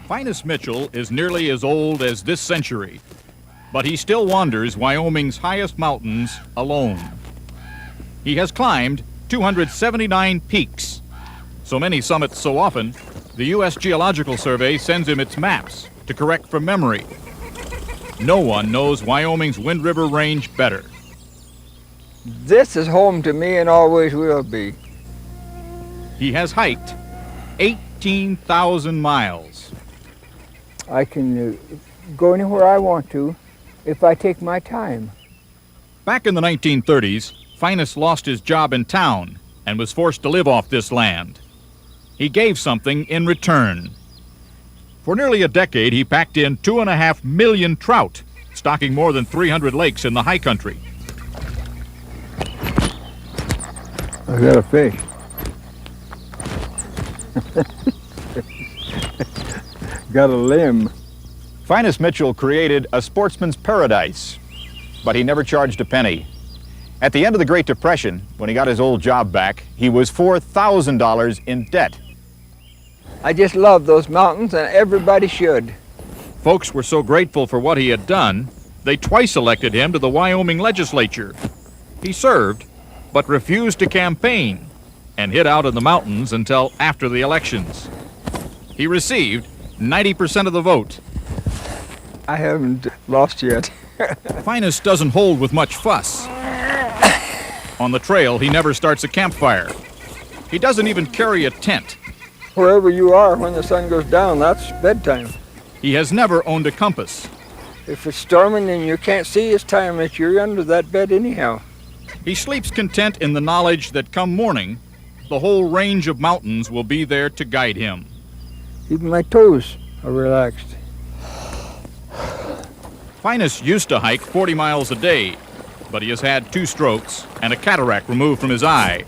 Finis Mitchell is nearly as old as this century, but he still wanders Wyoming's highest mountains alone. He has climbed 279 peaks, so many summits so often, the U.S. Geological Survey sends him its maps to correct from memory. No one knows Wyoming's Wind River Range better. This is home to me and always will be. He has hiked 18,000 miles. I can go anywhere I want to if I take my time. Back in the 1930s, Finis lost his job in town and was forced to live off this land. He gave something in return. For nearly a decade, he packed in 2.5 million trout, stocking more than 300 lakes in the high country. I got a fish. Got a limb. Finis Mitchell created a sportsman's paradise, but he never charged a penny. At the end of the Great Depression, when he got his old job back, he was $4,000 in debt. I just love those mountains, and everybody should. Folks were so grateful for what he had done, they twice elected him to the Wyoming legislature. He served, but refused to campaign and hid out in the mountains until after the elections. He received 90% of the vote. I haven't lost yet. Finis doesn't hold with much fuss. On the trail, he never starts a campfire. He doesn't even carry a tent. Wherever you are, when the sun goes down, that's bedtime. He has never owned a compass. If it's storming and you can't see, it's time that you're under that bed anyhow. He sleeps content in the knowledge that come morning, the whole range of mountains will be there to guide him. Even my toes are relaxed. Finis used to hike 40 miles a day, but he has had 2 strokes and a cataract removed from his eye.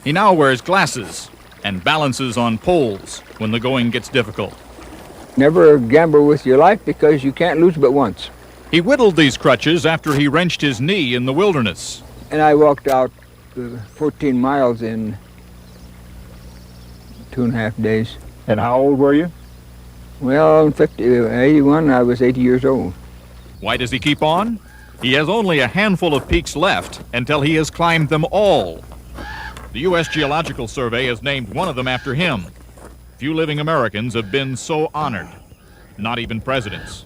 He now wears glasses and balances on poles when the going gets difficult. Never gamble with your life because you can't lose but once. He whittled these crutches after he wrenched his knee in the wilderness. And I walked out 14 miles in 2.5 days. And how old were you? Well, in 81, I was 80 years old. Why does he keep on? He has only a handful of peaks left until he has climbed them all. The U.S. Geological Survey has named one of them after him. Few living Americans have been so honored, not even presidents.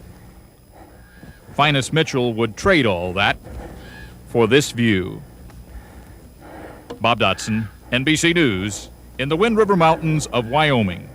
Finis Mitchell would trade all that for this view. Bob Dotson, NBC News, in the Wind River Mountains of Wyoming.